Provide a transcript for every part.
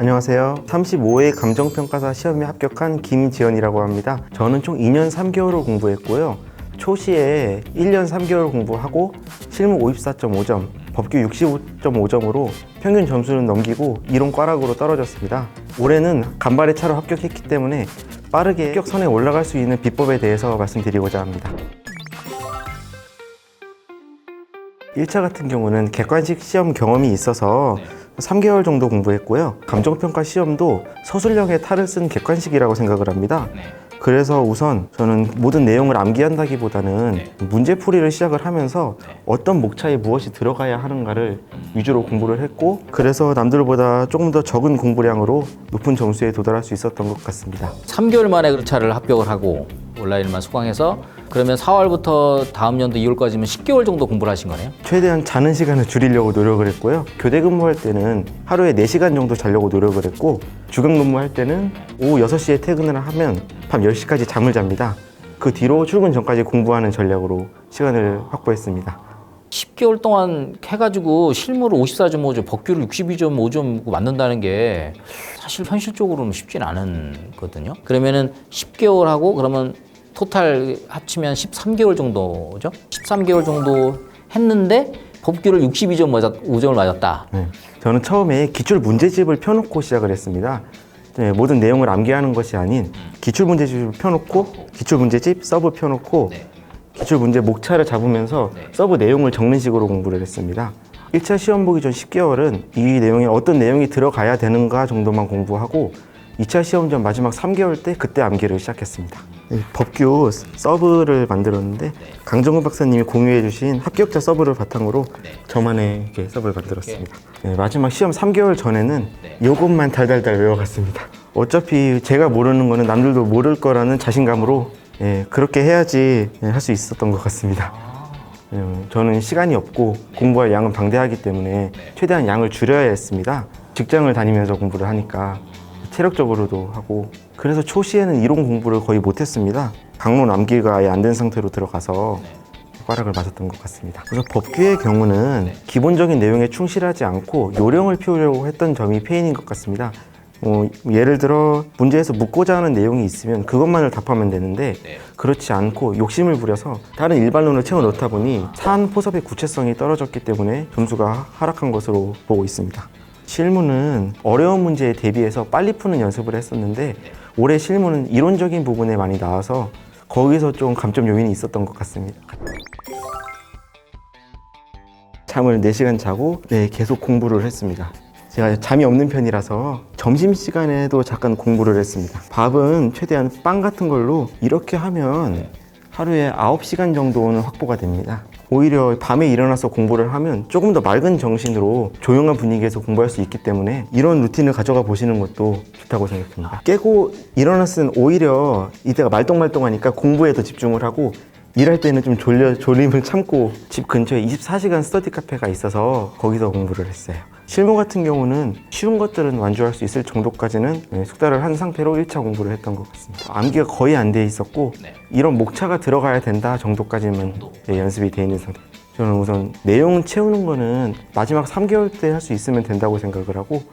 안녕하세요. 35회 감정평가사 시험에 합격한 김지연이라고 합니다. 저는 총 2년 3개월을 공부했고요. 초시에 1년 3개월 공부하고 실무 54.5점, 법규 65.5점으로 평균 점수는 넘기고 이론 꽈락으로 떨어졌습니다. 올해는 간발의 차로 합격했기 때문에 빠르게 합격선에 올라갈 수 있는 비법에 대해서 말씀드리고자 합니다. 1차 같은 경우는 객관식 시험 경험이 있어서 3개월 정도 공부했고요. 감정평가 시험도 서술형의 탈을 쓴 객관식이라고 생각을 합니다. 그래서 우선 저는 모든 내용을 암기한다기보다는 문제풀이를 시작을 하면서 어떤 목차에 무엇이 들어가야 하는가를 위주로 공부를 했고, 그래서 남들보다 조금 더 적은 공부량으로 높은 점수에 도달할 수 있었던 것 같습니다. 3개월 만에 1차를 합격을 하고 온라인만 수강해서 그러면 4월부터 다음 연도 2월까지면 10개월 정도 공부를 하신 거네요? 최대한 자는 시간을 줄이려고 노력을 했고요. 교대 근무할 때는 하루에 4시간 정도 자려고 노력을 했고, 주간 근무할 때는 오후 6시에 퇴근을 하면 밤 10시까지 잠을 잡니다. 그 뒤로 출근 전까지 공부하는 전략으로 시간을 확보했습니다. 10개월 동안 해가지고 실무를 54.5점, 법규를 62.5점 맞는다는 게 사실 현실적으로는 쉽진 않은 거거든요. 그러면은 10개월 하고 그러면 토탈 합치면 13개월 정도죠? 13개월 정도 했는데 법규를 62.5점을 맞았다. 네, 저는 처음에 기출 문제집을 펴놓고 시작을 했습니다. 모든 내용을 암기하는 것이 아닌 기출 문제집을 펴놓고 기출 문제집, 서브 펴놓고 기출 문제 목차를 잡으면서 서브 내용을 적는 식으로 공부를 했습니다. 1차 시험 보기 전 10개월은 이 내용에 어떤 내용이 들어가야 되는가 정도만 공부하고 2차 시험 전 마지막 3개월 때 그때 암기를 시작했습니다. 법규 서브를 만들었는데 강정근 박사님이 공유해 주신 합격자 서브를 바탕으로 저만의 이렇게 서브를 만들었습니다. 마지막 시험 3개월 전에는 이것만 달달달 외워갔습니다. 어차피 제가 모르는 거는 남들도 모를 거라는 자신감으로 그렇게 해야지 할 수 있었던 것 같습니다. 저는 시간이 없고 공부할 양은 방대하기 때문에 최대한 양을 줄여야 했습니다. 직장을 다니면서 공부를 하니까 체력적으로도 하고, 그래서 초시에는 이론 공부를 거의 못했습니다. 강론 암기가 아예 안 된 상태로 들어가서 꽈락을 맞았던 것 같습니다. 그래서 법규의 경우는 기본적인 내용에 충실하지 않고 요령을 피우려고 했던 점이 페인인 것 같습니다. 예를 들어 문제에서 묻고자 하는 내용이 있으면 그것만을 답하면 되는데 그렇지 않고 욕심을 부려서 다른 일반론을 채워 넣다 보니 사안 포섭의 구체성이 떨어졌기 때문에 점수가 하락한 것으로 보고 있습니다. 실무는 어려운 문제에 대비해서 빨리 푸는 연습을 했었는데 올해 실무는 이론적인 부분에 많이 나와서 거기서 좀 감점 요인이 있었던 것 같습니다. 잠을 4시간 자고 계속 공부를 했습니다. 제가 잠이 없는 편이라서 점심시간에도 잠깐 공부를 했습니다. 밥은 최대한 빵 같은 걸로 이렇게 하면 하루에 9시간 정도는 확보가 됩니다. 오히려 밤에 일어나서 공부를 하면 조금 더 맑은 정신으로 조용한 분위기에서 공부할 수 있기 때문에 이런 루틴을 가져가 보시는 것도 좋다고 생각합니다. 깨고 일어났을 땐 오히려 이때가 말똥말똥하니까 공부에 더 집중을 하고, 일할 때는 좀 졸림을 참고 집 근처에 24시간 스터디 카페가 있어서 거기서 공부를 했어요. 실무 같은 경우는 쉬운 것들은 완주할 수 있을 정도까지는 숙달을 한 상태로 1차 공부를 했던 것 같습니다. 암기가 거의 안 돼 있었고 이런 목차가 들어가야 된다 정도까지만 연습이 돼 있는 상태. 저는 우선 내용 채우는 거는 마지막 3개월 때 할 수 있으면 된다고 생각을 하고,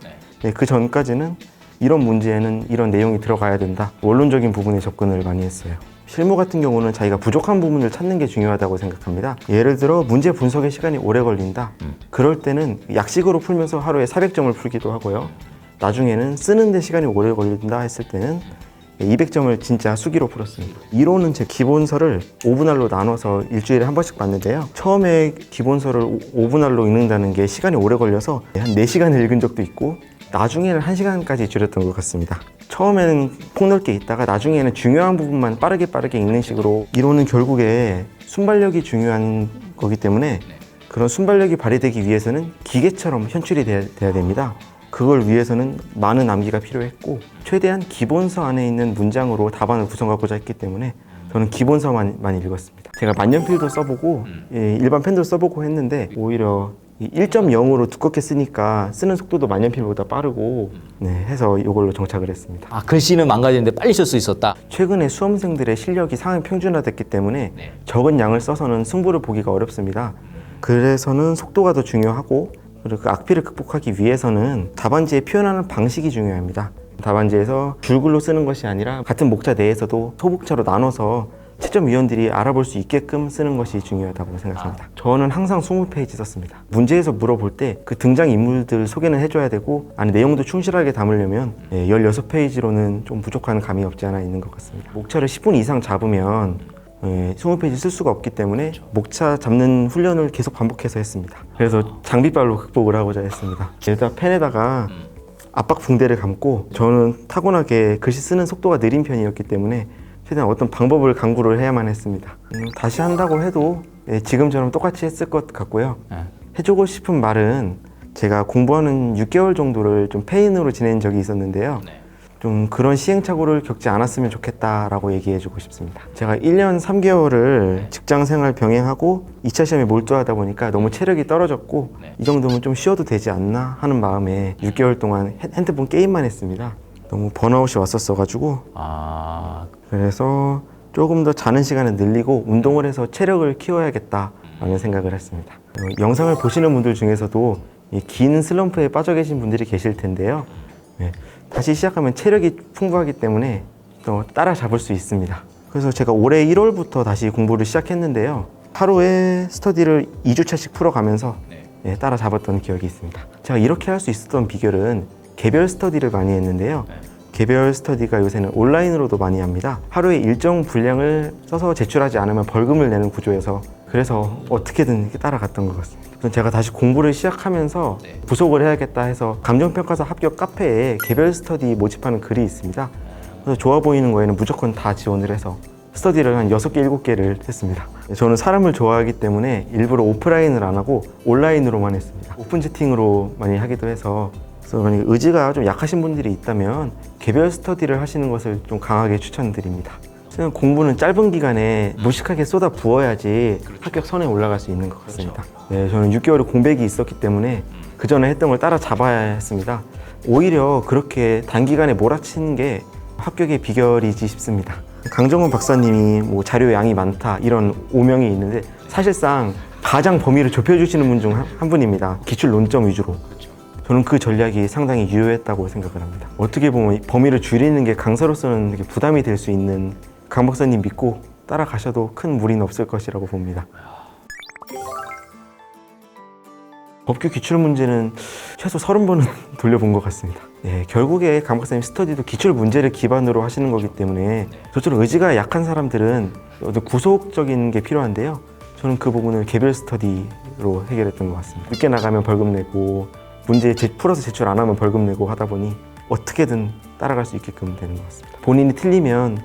그 전까지는 이런 문제에는 이런 내용이 들어가야 된다, 원론적인 부분에 접근을 많이 했어요. 실무 같은 경우는 자기가 부족한 부분을 찾는 게 중요하다고 생각합니다. 예를 들어 문제 분석에 시간이 오래 걸린다. 그럴 때는 약식으로 풀면서 하루에 400점을 풀기도 하고요. 나중에는 쓰는데 시간이 오래 걸린다 했을 때는 200점을 진짜 수기로 풀었습니다. 이론은 제 기본서를 5분할로 나눠서 일주일에 한 번씩 봤는데요. 처음에 기본서를 5분할로 읽는다는 게 시간이 오래 걸려서 한 4시간을 읽은 적도 있고, 나중에는 1시간까지 줄였던 것 같습니다. 처음에는 폭넓게 있다가 나중에는 중요한 부분만 빠르게 읽는 식으로. 이론은 결국에 순발력이 중요한 거기 때문에 그런 순발력이 발휘되기 위해서는 기계처럼 현출이 돼야 됩니다. 그걸 위해서는 많은 암기가 필요했고, 최대한 기본서 안에 있는 문장으로 답안을 구성하고자 했기 때문에 저는 기본서만 많이 읽었습니다. 제가 만년필도 써보고 일반 펜도 써보고 했는데 오히려 1.0으로 두껍게 쓰니까 쓰는 속도도 만년필보다 빠르고 해서 이걸로 정착을 했습니다. 글씨는 망가지는데 빨리 쓸 수 있었다? 최근에 수험생들의 실력이 상향 평준화됐기 때문에 적은 양을 써서는 승부를 보기가 어렵습니다. 그래서는 속도가 더 중요하고 그리고 그 악피를 극복하기 위해서는 답안지에 표현하는 방식이 중요합니다. 답안지에서 줄글로 쓰는 것이 아니라 같은 목차 내에서도 소목차로 나눠서 채점위원들이 알아볼 수 있게끔 쓰는 것이 중요하다고 생각합니다. 저는 항상 20페이지 썼습니다. 문제에서 물어볼 때 그 등장인물들 소개는 해줘야 되고 안에 내용도 충실하게 담으려면 16페이지로는 좀 부족한 감이 없지 않아 있는 것 같습니다. 목차를 10분 이상 잡으면 20페이지 쓸 수가 없기 때문에 목차 잡는 훈련을 계속 반복해서 했습니다. 그래서 장비빨로 극복을 하고자 했습니다. 일단 펜에다가 압박 붕대를 감고, 저는 타고나게 글씨 쓰는 속도가 느린 편이었기 때문에 최대한 어떤 방법을 강구를 해야만 했습니다. 다시 한다고 해도 지금처럼 똑같이 했을 것 같고요. 해주고 싶은 말은, 제가 공부하는 6개월 정도를 좀 페인으로 지낸 적이 있었는데요. 좀 그런 시행착오를 겪지 않았으면 좋겠다라고 얘기해주고 싶습니다. 제가 1년 3개월을 직장생활 병행하고 2차 시험에 몰두하다 보니까 너무 체력이 떨어졌고 이 정도면 좀 쉬어도 되지 않나 하는 마음에 6개월 동안 핸드폰 게임만 했습니다. 너무 번아웃이 왔었어가지고 그래서 조금 더 자는 시간을 늘리고 운동을 해서 체력을 키워야겠다라는 생각을 했습니다. 영상을 보시는 분들 중에서도 긴 슬럼프에 빠져 계신 분들이 계실 텐데요. 다시 시작하면 체력이 풍부하기 때문에 또 따라잡을 수 있습니다. 그래서 제가 올해 1월부터 다시 공부를 시작했는데요. 하루에 스터디를 2주차씩 풀어가면서 따라잡았던 기억이 있습니다. 제가 이렇게 할 수 있었던 비결은 개별 스터디를 많이 했는데요. 개별 스터디가 요새는 온라인으로도 많이 합니다. 하루에 일정 분량을 써서 제출하지 않으면 벌금을 내는 구조여서, 그래서 어떻게든 이렇게 따라갔던 것 같습니다. 그래서 제가 다시 공부를 시작하면서 부속을 해야겠다 해서 감정평가사 합격 카페에 개별 스터디 모집하는 글이 있습니다. 그래서 좋아 보이는 거에는 무조건 다 지원을 해서 스터디를 한 6개, 7개를 했습니다. 저는 사람을 좋아하기 때문에 일부러 오프라인을 안 하고 온라인으로만 했습니다. 오픈 채팅으로 많이 하기도 해서, 그래서 만약에 의지가 좀 약하신 분들이 있다면 개별 스터디를 하시는 것을 좀 강하게 추천드립니다. 공부는 짧은 기간에 무식하게 쏟아 부어야지 합격 선에 올라갈 수 있는 것 같습니다. 저는 6개월의 공백이 있었기 때문에 그 전에 했던 걸 따라잡아야 했습니다. 오히려 그렇게 단기간에 몰아치는 게 합격의 비결이지 싶습니다. 강정원 박사님이 뭐 자료 양이 많다 이런 오명이 있는데, 사실상 가장 범위를 좁혀주시는 분 중 한 분입니다. 기출 논점 위주로. 저는 그 전략이 상당히 유효했다고 생각을 합니다. 어떻게 보면 범위를 줄이는 게 강사로서는 되게 부담이 될 수 있는 강 박사님 믿고 따라가셔도 큰 무리는 없을 것이라고 봅니다. 법규 기출 문제는 최소 30번은 돌려본 것 같습니다. 결국에 강 박사님 스터디도 기출 문제를 기반으로 하시는 거기 때문에 저처럼 의지가 약한 사람들은 어떤 구속적인 게 필요한데요. 저는 그 부분을 개별 스터디로 해결했던 것 같습니다. 늦게 나가면 벌금 내고, 문제 풀어서 제출 안 하면 벌금 내고 하다 보니 어떻게든 따라갈 수 있게끔 되는 것 같습니다. 본인이 틀리면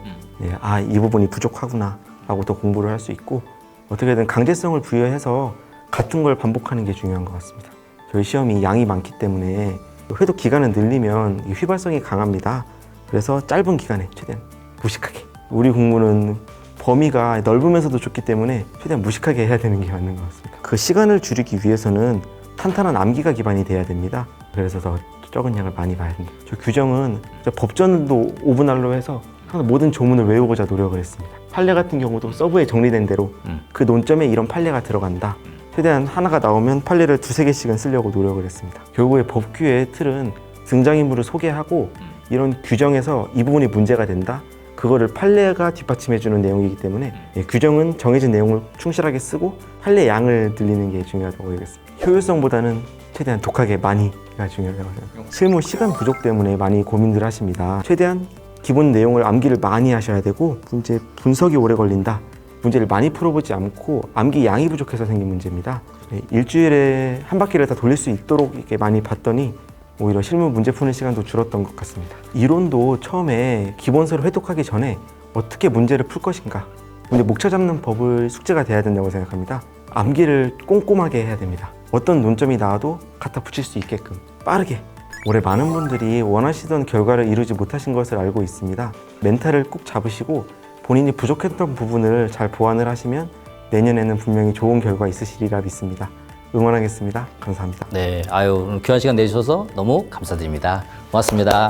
이 부분이 부족하구나 라고 더 공부를 할 수 있고, 어떻게든 강제성을 부여해서 같은 걸 반복하는 게 중요한 것 같습니다. 저희 시험이 양이 많기 때문에 회독 기간을 늘리면 휘발성이 강합니다. 그래서 짧은 기간에 최대한 무식하게, 우리 공부는 범위가 넓으면서도 좋기 때문에 최대한 무식하게 해야 되는 게 맞는 것 같습니다. 그 시간을 줄이기 위해서는 탄탄한 암기가 기반이 돼야 됩니다. 그래서 더 적은 양을 많이 봐야 됩니다. 저 규정은 법전도 5분 할로 해서 항상 모든 조문을 외우고자 노력을 했습니다. 판례 같은 경우도 서브에 정리된 대로 그 논점에 이런 판례가 들어간다. 최대한 하나가 나오면 판례를 2-3개씩은 쓰려고 노력을 했습니다. 결국에 법규의 틀은 등장인물을 소개하고 이런 규정에서 이 부분이 문제가 된다. 그거를 판례가 뒷받침해주는 내용이기 때문에 규정은 정해진 내용을 충실하게 쓰고 판례 양을 늘리는 게 중요하다고 보겠습니다. 효율성보다는 최대한 독하게 많이가 중요하다고 생각합니다. 실무 시간 부족 때문에 많이 고민들 하십니다. 최대한 기본 내용을 암기를 많이 하셔야 되고, 문제 분석이 오래 걸린다. 문제를 많이 풀어보지 않고 암기 양이 부족해서 생긴 문제입니다. 일주일에 한 바퀴를 다 돌릴 수 있도록 이렇게 많이 봤더니 오히려 실무 문제 푸는 시간도 줄었던 것 같습니다. 이론도 처음에 기본서를 회독하기 전에 어떻게 문제를 풀 것인가, 문제 목차 잡는 법을 숙제가 돼야 된다고 생각합니다. 암기를 꼼꼼하게 해야 됩니다. 어떤 논점이 나와도 갖다 붙일 수 있게끔 빠르게. 올해 많은 분들이 원하시던 결과를 이루지 못하신 것을 알고 있습니다. 멘탈을 꼭 잡으시고 본인이 부족했던 부분을 잘 보완을 하시면 내년에는 분명히 좋은 결과 있으시리라 믿습니다. 응원하겠습니다. 감사합니다. 오늘 귀한 시간 내주셔서 너무 감사드립니다. 고맙습니다.